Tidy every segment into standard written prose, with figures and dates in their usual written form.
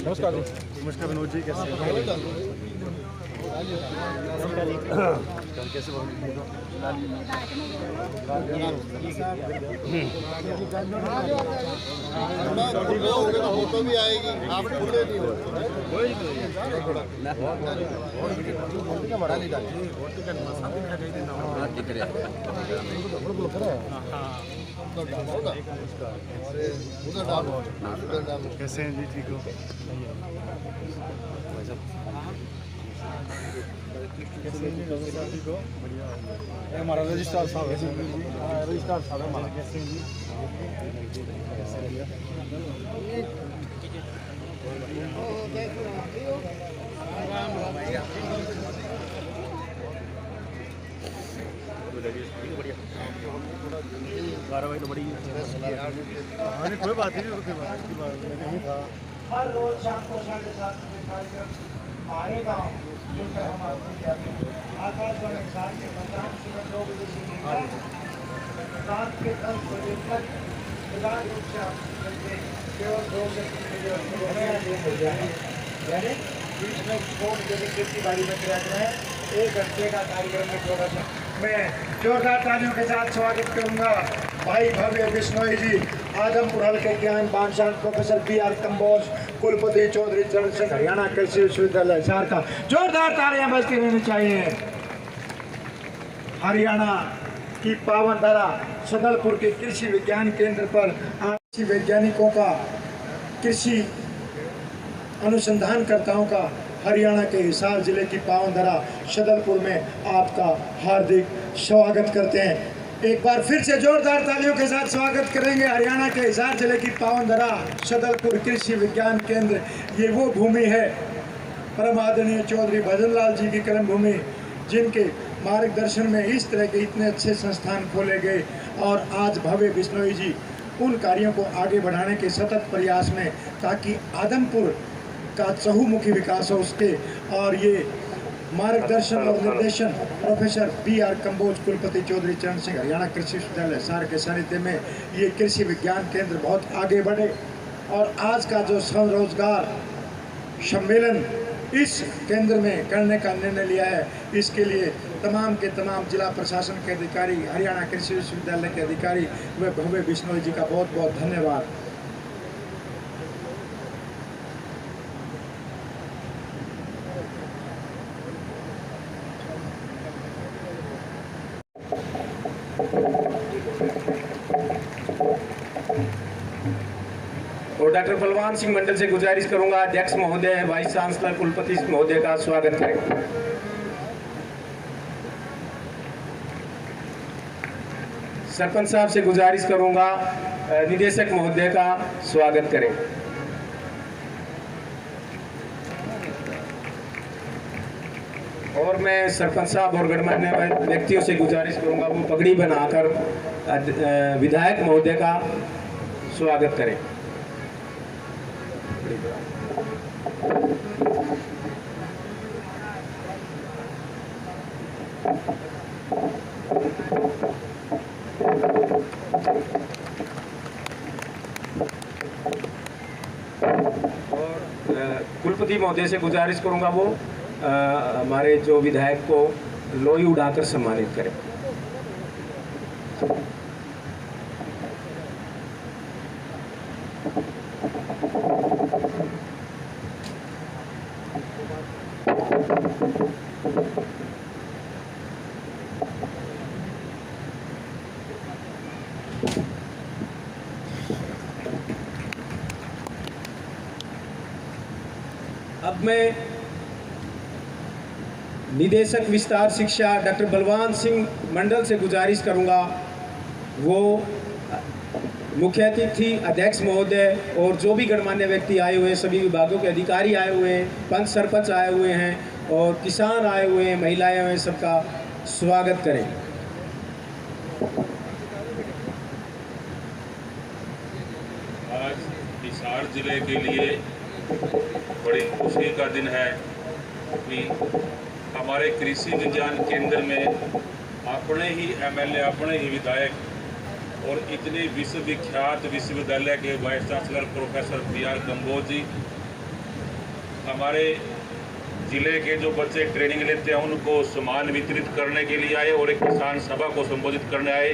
नमस्कार नमस्कार विनोद जी, कैसे हैं? कैसे फोटो भी आएगी, आप भूले नहीं हो। कैसे हैं जी? ठीक हो? हमारा रजिस्ट्रार साहब है, रजिस्ट्रार साहब है हमारा। कैसे हैं जी? कार्रवाई तो बड़ी है। कोई बात नहीं, नहीं था। हर रोज शाम को 7:30 बजे कार्यक्रम हमारे गाँव आकाशवाणी के 2 बजे से रात के 10 बजे तक प्रधान रूप से आप केवल 2 से 3 बजे यानी 20 मिनट स्पोर्ट जैसे खेती बाड़ी में किया गया है। 1 घंटे का कार्यक्रम में थोड़ा सा मैं जोरदार तालियों के साथ स्वागत करूंगा भाई भव्य बिश्नोई जी, आदमपुर हल्के ज्ञान बांशान प्रोफेसर BR कंबोज, कुलपति चौधरी चरण सिंह, हरियाणा कृषि विश्वविद्यालय हिसार का। जोरदार तालियां बजती रहनी चाहिए। हरियाणा की पावन धरा सदलपुर के कृषि विज्ञान केंद्र पर कृषि वैज्ञानिकों का, कृषि अनुसंधानकर्ताओं का हरियाणा के हिसार जिले की पावन धरा सदलपुर में आपका हार्दिक स्वागत करते हैं। एक बार फिर से जोरदार तालियों के साथ स्वागत करेंगे हरियाणा के हिसार जिले की पावन धरा सदलपुर कृषि विज्ञान केंद्र। ये वो भूमि है परम आदरणीय चौधरी भजनलाल जी की कर्म भूमि, जिनके मार्गदर्शन में इस तरह के इतने अच्छे संस्थान खोले गए और आज भव्य बिश्नोई जी उन कार्यों को आगे बढ़ाने के सतत प्रयास में, ताकि आदमपुर का चहुमुखी विकास हो उसके, और ये मार्गदर्शन और निर्देशन प्रोफेसर BR कंबोज, कुलपति चौधरी चरण सिंह, हरियाणा कृषि विश्वविद्यालय हिसार के सानिध्य में ये कृषि विज्ञान केंद्र बहुत आगे बढ़े। और आज का जो स्वरोजगार सम्मेलन इस केंद्र में करने का निर्णय लिया है, इसके लिए तमाम के तमाम जिला प्रशासन के अधिकारी, हरियाणा कृषि विश्वविद्यालय के अधिकारी व भव्य बिश्नोई जी का बहुत बहुत धन्यवाद। और डॉक्टर बलवान सिंह मंडल से गुजारिश करूंगा अध्यक्ष महोदय, वाइस चांसलर, कुलपति महोदय का स्वागत करें। सरपंच साहब से गुजारिश करूंगा निदेशक महोदय का स्वागत करें। और मैं सरपंच साहब और गणमान्य व्यक्तियों से गुजारिश करूंगा वो पगड़ी बनाकर विधायक महोदय का स्वागत करें। और कुलपति महोदय से गुजारिश करूंगा वो हमारे जो विधायक को लोई उड़ाकर सम्मानित करें। अब मैं निदेशक विस्तार शिक्षा डॉक्टर बलवान सिंह मंडल से गुजारिश करूंगा वो मुख्य अतिथि, अध्यक्ष महोदय और जो भी गणमान्य व्यक्ति आए हुए हैं, सभी विभागों के अधिकारी आए हुए हैं, पंच सरपंच आए हुए हैं और किसान आए हुए हैं, महिलाएं आए हुए हैं, सबका स्वागत करें। आज हिसार जिले के लिए बड़ी खुशी का दिन है कि हमारे कृषि विज्ञान केंद्र में अपने ही MLA, अपने ही विधायक और इतने विश्वविख्यात विश्वविद्यालय के vice chancellor professor PR Kamboj ji, हमारे ज़िले के जो बच्चे ट्रेनिंग लेते हैं उनको सामान वितरित करने के लिए आए और एक किसान सभा को संबोधित करने आए,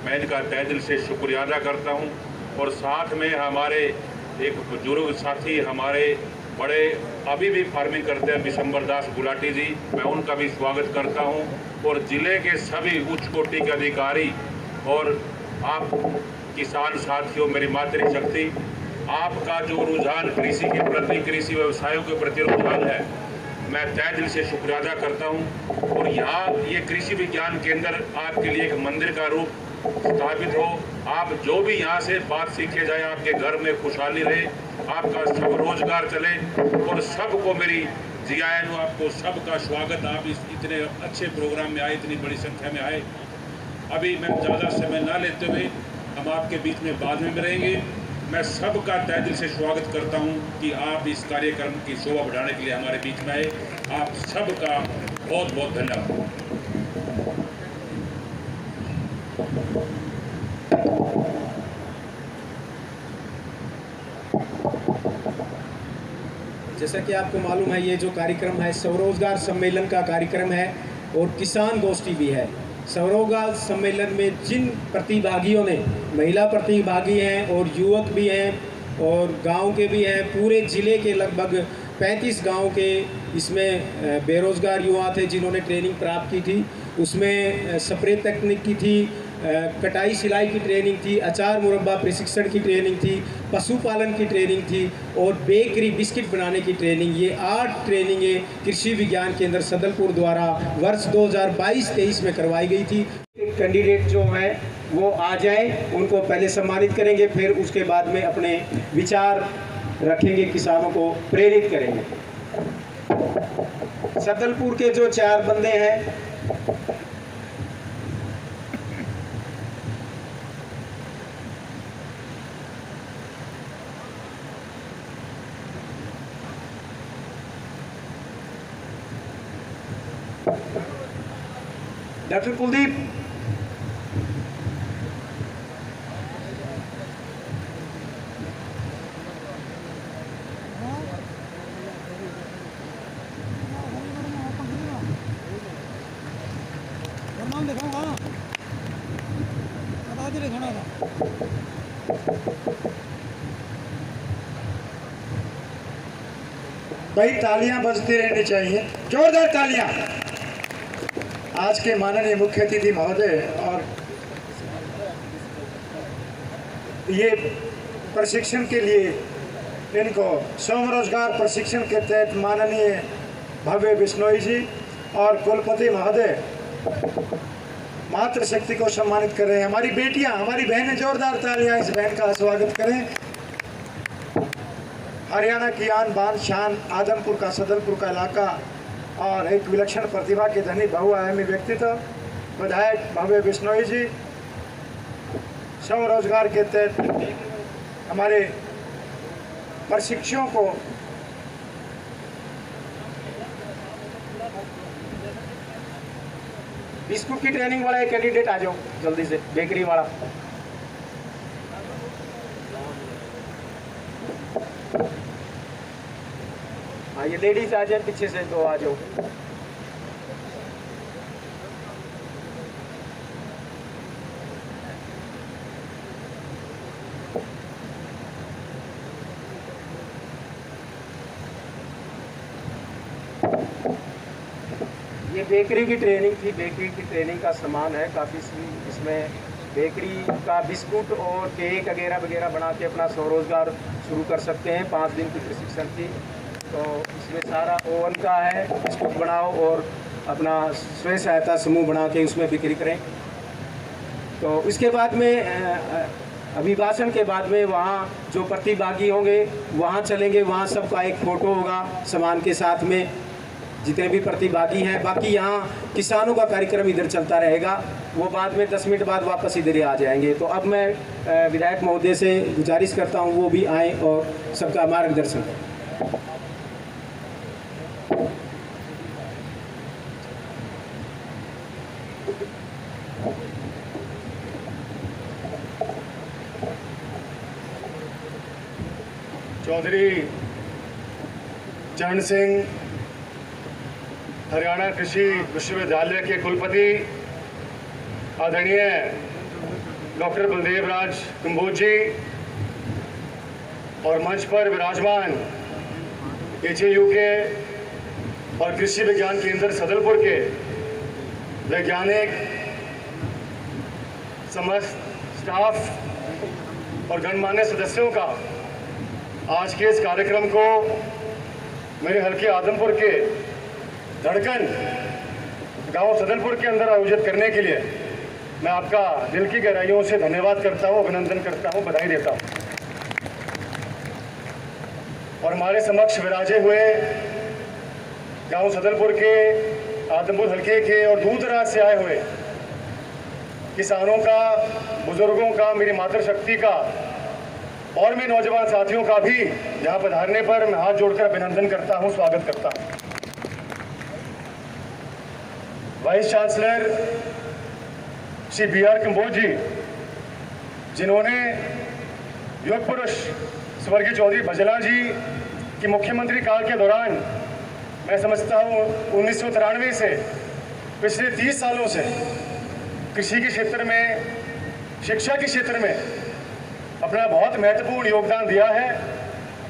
मैं इनका तहे दिल से शुक्रिया अदा करता हूं। और साथ में हमारे एक बुजुर्ग साथी, हमारे बड़े अभी भी फार्मिंग करते हैं, विशंबर दास गुलाटी जी, मैं उनका भी स्वागत करता हूं। और ज़िले के सभी उच्च कोटि के अधिकारी और आप किसान साथियों, मेरी मातृशक्ति, आपका जो रुझान कृषि के प्रति, कृषि व्यवसायों के प्रति रुझान है, मैं तहे दिल से शुक्रिया अदा करता हूं। और यहाँ ये कृषि विज्ञान केंद्र आपके लिए एक मंदिर का रूप स्थापित हो। आप जो भी यहाँ से बात सीखे जाए, आपके घर में खुशहाली रहे, आपका सब रोजगार चले और सबको मेरी जियान, आपको सबका स्वागत। आप इस इतने अच्छे प्रोग्राम में आए, इतनी बड़ी संख्या में आए। अभी मैं ज़्यादा समय ना लेते हुए हम आपके बीच में बाद में मिलेंगे। मैं सबका तहे दिल से स्वागत करता हूं कि आप इस कार्यक्रम की शोभा बढ़ाने के लिए हमारे बीच में आए। आप सबका बहुत बहुत धन्यवाद। जैसा कि आपको मालूम है, ये जो कार्यक्रम है स्वरोजगार सम्मेलन का कार्यक्रम है और किसान गोष्ठी भी है। स्वरोजगार सम्मेलन में जिन प्रतिभागियों ने, महिला प्रतिभागी हैं और युवक भी हैं और गांव के भी हैं, पूरे ज़िले के लगभग 35 गांव के इसमें बेरोज़गार युवा थे जिन्होंने ट्रेनिंग प्राप्त की थी। उसमें स्प्रे तकनीक की थी, कटाई सिलाई की ट्रेनिंग थी, अचार मुरब्बा प्रशिक्षण की ट्रेनिंग थी, पशुपालन की ट्रेनिंग थी और बेकरी बिस्किट बनाने की ट्रेनिंग। ये 8 ट्रेनिंगें कृषि विज्ञान केंद्र सदलपुर द्वारा वर्ष 2022-23 में करवाई गई थी। कैंडिडेट जो है वो आ जाए, उनको पहले सम्मानित करेंगे, फिर उसके बाद में अपने विचार रखेंगे, किसानों को प्रेरित करेंगे। सदलपुर के जो 4 बंदे हैं, डॉक्टर कुलदीप, भाई तालियां बजती रहनी चाहिए, जोरदार तालियां। आज के माननीय मुख्य अतिथि महोदय और ये प्रशिक्षण के लिए इनको स्वरोजगार प्रशिक्षण के तहत माननीय भव्य बिश्नोई जी और कुलपति महोदय मातृशक्ति को सम्मानित कर रहे हैं। हमारी बेटियां, हमारी बहनें, जोरदार तालियां इस बहन का स्वागत करें। हरियाणा की आन बान शान, आदमपुर का, सदलपुर का इलाका और एक विलक्षण प्रतिभा के धनी बहुआयामी व्यक्तित्व विधायक भव्य बिश्नोई जी स्वरोजगार के तहत हमारे प्रशिक्षुओं को बिस्कुट की ट्रेनिंग वाला एक कैंडिडेट आ जाओ जल्दी से, बेकरी वाला। हाँ, ये लेडीज आ जाए पीछे से, तो आ जाओ। ये बेकरी की ट्रेनिंग थी, बेकरी की ट्रेनिंग का सामान है काफ़ी। इसमें बेकरी का बिस्कुट और केक वगैरह वगैरह बना के अपना स्वरोजगार शुरू कर सकते हैं। 5 दिन की प्रशिक्षण थी, तो इसमें सारा ओवन का है, बिस्कुट बनाओ और अपना स्वयं सहायता समूह बना के उसमें बिक्री करें। तो इसके बाद में अभिभाषण के बाद में वहाँ जो प्रतिभागी होंगे वहाँ चलेंगे, वहाँ सबका एक फ़ोटो होगा सामान के साथ में, जितने भी प्रतिभागी हैं। बाकी यहाँ किसानों का कार्यक्रम इधर चलता रहेगा, वो बाद में 10 मिनट बाद वापस इधर आ जाएंगे। तो अब मैं विधायक महोदय से गुजारिश करता हूँ वो भी आएँ और सबका मार्गदर्शन करें। चौधरी चरण सिंह, हरियाणा कृषि विश्वविद्यालय के कुलपति आदरणीय डॉक्टर बलदेव राज कंबोज जी और मंच पर विराजमान HAU के और कृषि विज्ञान केंद्र सदलपुर के वैज्ञानिक, समस्त स्टाफ और गणमान्य सदस्यों का आज के इस कार्यक्रम को मेरे हल्के आदमपुर के धड़कन गांव सदलपुर के अंदर आयोजित करने के लिए मैं आपका दिल की गहराइयों से धन्यवाद करता हूं, अभिनंदन करता हूं, बधाई देता हूं। और हमारे समक्ष विराजे हुए गांव सदलपुर के, आदमपुर हल्के के और दूर दराज से आए हुए किसानों का, बुजुर्गों का, मेरी मातृशक्ति का और मेरे नौजवान साथियों का भी यहाँ पधारने पर मैं हाथ जोड़कर अभिनंदन करता हूँ, स्वागत करता हूँ। Vice chancellor Shri BR Kamboj ji, जिन्होंने युग पुरुष स्वर्गीय चौधरी भजला जी की मुख्यमंत्री काल के दौरान, मैं समझता हूँ 1993 से पिछले 30 सालों से कृषि के क्षेत्र में, शिक्षा के क्षेत्र में अपना बहुत महत्वपूर्ण योगदान दिया है,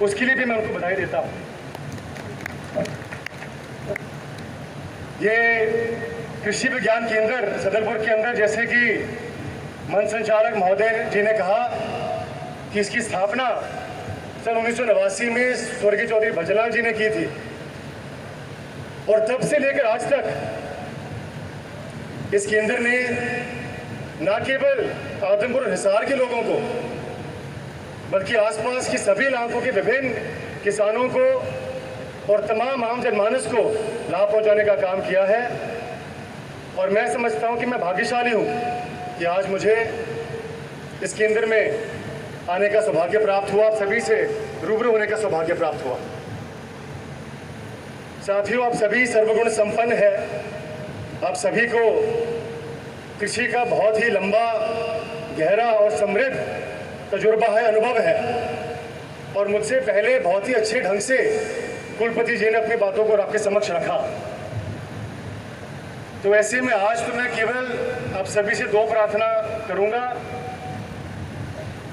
उसके लिए भी मैं उनको बधाई देता हूँ। ये कृषि विज्ञान केंद्र सदलपुर के अंदर, जैसे कि मंच संचालक महोदय जी ने कहा कि इसकी स्थापना सन 1989 में स्वर्गीय चौधरी भजलाल जी ने की थी और तब से लेकर आज तक इस केंद्र ने न केवल आदमपुर और हिसार के लोगों को बल्कि आसपास के सभी इलाकों के विभिन्न किसानों को और तमाम आम जनमानस को लाभ पहुंचाने का काम किया है। और मैं समझता हूं कि मैं भाग्यशाली हूं कि आज मुझे इस केंद्र में आने का सौभाग्य प्राप्त हुआ, आप सभी से रूबरू होने का सौभाग्य प्राप्त हुआ। साथियों, आप सभी सर्वगुण संपन्न है, आप सभी को कृषि का बहुत ही लंबा, गहरा और समृद्ध तजुर्बा है, अनुभव है और मुझसे पहले बहुत ही अच्छे ढंग से कुलपति जी ने अपनी बातों को आपके समक्ष रखा। तो ऐसे में आज तो मैं केवल आप सभी से 2 प्रार्थना करूंगा।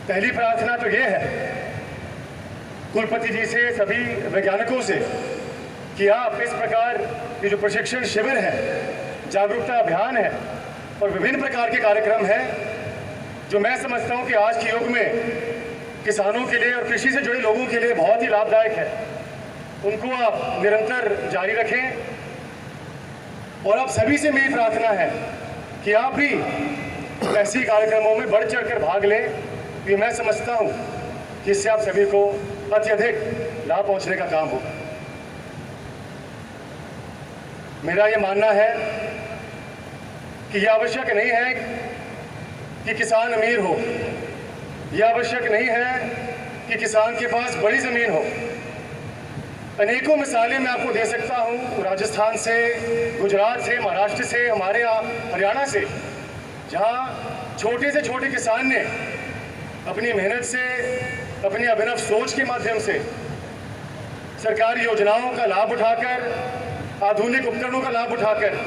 पहली प्रार्थना तो ये है कुलपति जी से, सभी वैज्ञानिकों से, कि आप इस प्रकार ये जो प्रशिक्षण शिविर है, जागरूकता अभियान है और विभिन्न प्रकार के कार्यक्रम हैं, जो मैं समझता हूं कि आज के युग में किसानों के लिए और कृषि से जुड़े लोगों के लिए बहुत ही लाभदायक है, उनको आप निरंतर जारी रखें। और आप सभी से मेरी प्रार्थना है कि आप भी ऐसे कार्यक्रमों में बढ़ चढ़कर भाग लें, कि मैं समझता हूं कि इससे आप सभी को अत्यधिक लाभ पहुंचने का काम होगा। मेरा ये मानना है कि यह आवश्यक नहीं है कि किसान अमीर हो, यह आवश्यक नहीं है कि किसान के पास बड़ी ज़मीन हो। अनेकों मिसालें मैं आपको दे सकता हूँ, राजस्थान से, गुजरात से, महाराष्ट्र से, हमारे यहाँ हरियाणा से, जहाँ छोटे से छोटे किसान ने अपनी मेहनत से, अपनी अभिनव सोच के माध्यम से सरकारी योजनाओं का लाभ उठाकर, आधुनिक उपकरणों का लाभ उठाकर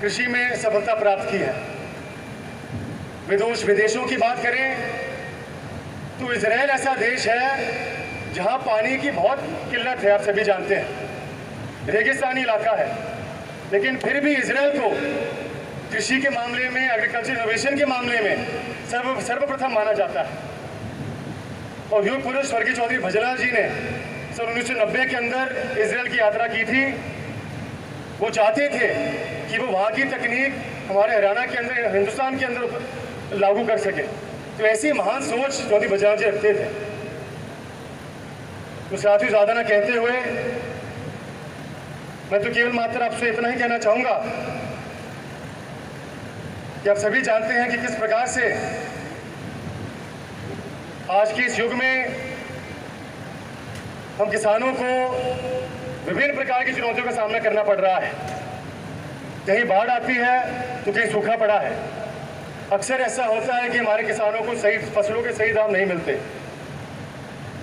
कृषि में सफलता प्राप्त की है। विदेशों की बात करें तो इजराइल ऐसा देश है जहां पानी की बहुत किल्लत है, आप सभी जानते हैं, रेगिस्तानी इलाका है, लेकिन फिर भी इजराइल को कृषि के मामले में, एग्रीकल्चर इनोवेशन के मामले में सर्वप्रथम माना जाता है। और युग पुरुष स्वर्गीय चौधरी भजलाल जी ने सन 1990 के अंदर इजराइल की यात्रा की थी। वो चाहते थे कि वो वहाँ की तकनीक हमारे हरियाणा के अंदर, हिंदुस्तान के अंदर लागू कर सके। तो ऐसी महान सोच चौधरी भजलाल जी रखते थे। तो साथियों, ज़्यादा ना कहते हुए मैं तो केवल मात्र आपसे इतना ही कहना चाहूँगा कि आप सभी जानते हैं कि किस प्रकार से आज के इस युग में हम किसानों को विभिन्न प्रकार की चुनौतियों का सामना करना पड़ रहा है। कहीं बाढ़ आती है तो कहीं सूखा पड़ा है। अक्सर ऐसा होता है कि हमारे किसानों को सही फसलों के सही दाम नहीं मिलते।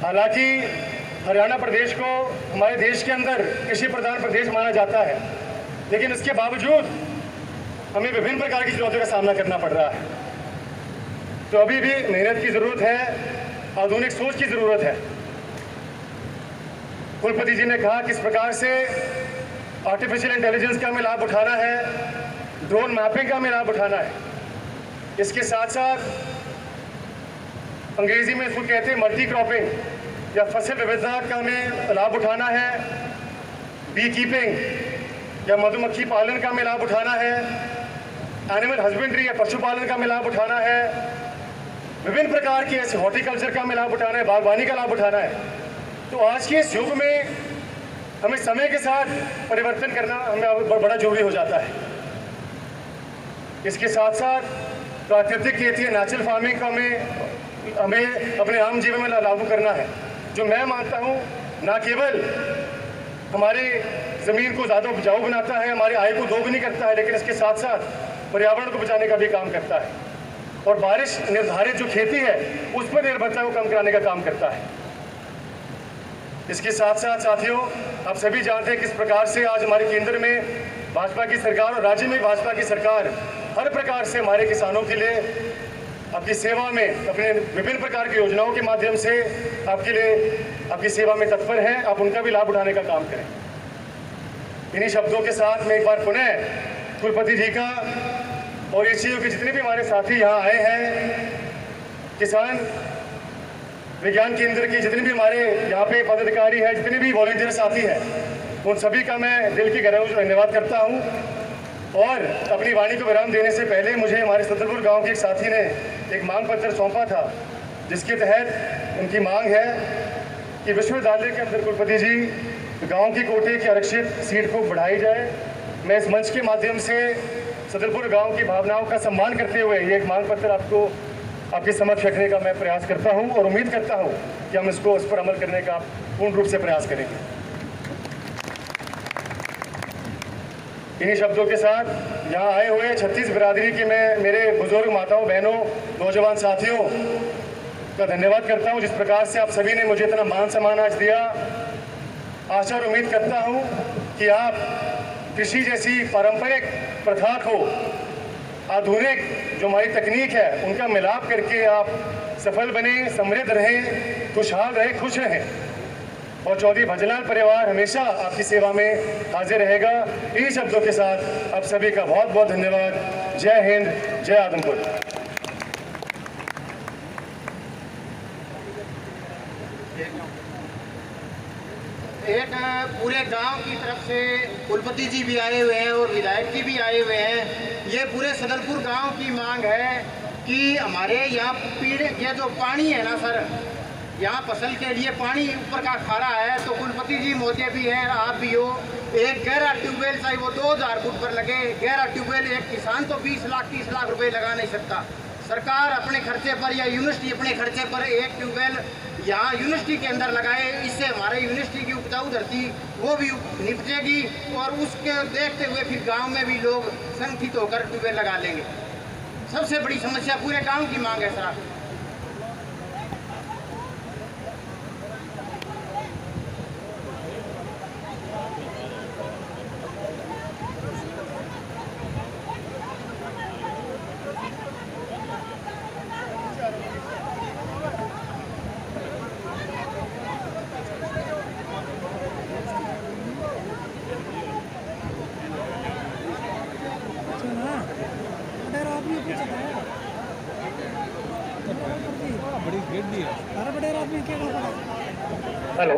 हालांकि हरियाणा प्रदेश को हमारे देश के अंदर कृषि प्रधान प्रदेश माना जाता है, लेकिन इसके बावजूद हमें विभिन्न प्रकार की चुनौतियों का सामना करना पड़ रहा है। तो अभी भी मेहनत की ज़रूरत है, आधुनिक सोच की ज़रूरत है। कुलपति जी ने कहा किस प्रकार से आर्टिफिशियल इंटेलिजेंस का हमें लाभ उठाना है, ड्रोन मैपिंग का हमें लाभ उठाना है। इसके साथ साथ अंग्रेजी में इसको कहते हैं मल्टी क्रॉपिंग या फसल विविधता का हमें लाभ उठाना है, बी कीपिंग या मधुमक्खी पालन का हमें लाभ उठाना है, एनिमल हस्बेंड्री या पशुपालन का हमें लाभ उठाना है, विभिन्न प्रकार की ऐसे हॉर्टिकल्चर का हमें लाभ उठाना है, बागवानी का लाभ उठाना है। तो आज के इस युग में हमें समय के साथ परिवर्तन करना हमें बड़ा जरूरी हो जाता है। इसके साथ साथ प्राकृतिक खेती या नेचुरल फार्मिंग का हमें अपने आम जीवन में लागू करना है, जो मैं मानता हूँ न केवल हमारे ज़मीन को ज़्यादा उपजाऊ बनाता है, हमारी आय को दोगुनी करता है, लेकिन इसके साथ साथ पर्यावरण को बचाने का भी काम करता है और बारिश निर्धारित जो खेती है उस पर निर्भरता को कम कराने का काम करता है। इसके साथ साथ साथियों, आप सभी जानते हैं किस प्रकार से आज हमारे केंद्र में भाजपा की सरकार और राज्य में भाजपा की सरकार हर प्रकार से हमारे किसानों के लिए आपकी सेवा में अपने विभिन्न प्रकार की योजनाओं के माध्यम से आपके लिए आपकी सेवा में तत्पर हैं। आप उनका भी लाभ उठाने का काम करें। इन्हीं शब्दों के साथ मैं एक बार पुनः कुलपति जी का और एचईयू के जितने भी हमारे साथी यहाँ आए हैं, किसान विज्ञान केंद्र के जितने भी हमारे यहाँ पे पदाधिकारी हैं, जितने भी वॉलंटियर साथी हैं, उन सभी का मैं दिल की गहराइयों से धन्यवाद करता हूँ। और अपनी वाणी को विराम देने से पहले मुझे हमारे सदरपुर गांव के एक साथी ने एक मांग पत्र सौंपा था, जिसके तहत उनकी मांग है कि विश्वविद्यालय के अंदर कुलपति जी गांव की कोटे की आरक्षित सीट को बढ़ाई जाए। मैं इस मंच के माध्यम से सदरपुर गांव की भावनाओं का सम्मान करते हुए ये एक मांग पत्र आपके समक्ष रखने का मैं प्रयास करता हूं और उम्मीद करता हूं कि हम इस पर अमल करने का पूर्ण रूप से प्रयास करेंगे। इन्हीं शब्दों के साथ यहाँ आए हुए 36 बिरादरी के मैं मेरे बुजुर्ग माताओं, बहनों, नौजवान साथियों का धन्यवाद करता हूँ, जिस प्रकार से आप सभी ने मुझे इतना मान सम्मान आज दिया। आशा और उम्मीद करता हूँ कि आप कृषि जैसी पारंपरिक प्रथा को आधुनिक जो हमारी तकनीक है उनका मिलाप करके आप सफल बने, समृद्ध रहें, खुशहाल रहें, खुश रहें। और चौधरी भजनलाल परिवार हमेशा आपकी सेवा में हाजिर रहेगा। इन्हीं शब्दों के साथ आप सभी का बहुत बहुत धन्यवाद। जय हिंद, जय आदमपुर। एक पूरे गांव की तरफ से कुलपति जी भी आए हुए हैं और विधायक जी भी आए हुए हैं। ये पूरे सदरपुर गांव की मांग है कि हमारे यहाँ ये जो पानी है ना सर, यहाँ फसल के लिए पानी ऊपर का खारा है, तो कुलपति जी महोदय भी हैं, आप भी हो। एक गहरा ट्यूबवेल चाहे वो 2000 फुट पर लगे, गहरा ट्यूबवेल एक किसान तो 20 लाख 30 लाख रुपए लगा नहीं सकता। सरकार अपने खर्चे पर या यूनिवर्सिटी अपने खर्चे पर एक ट्यूबवेल यहाँ यूनिवर्सिटी के अंदर लगाए, इससे हमारे यूनिवर्सिटी की उपजाऊ धरती वो भी निपटेगी और उसके देखते हुए फिर गांव में भी लोग संगठित होकर ट्यूबवेल लगा लेंगे। सबसे बड़ी समस्या पूरे गांव की मांग है सर। हेलो।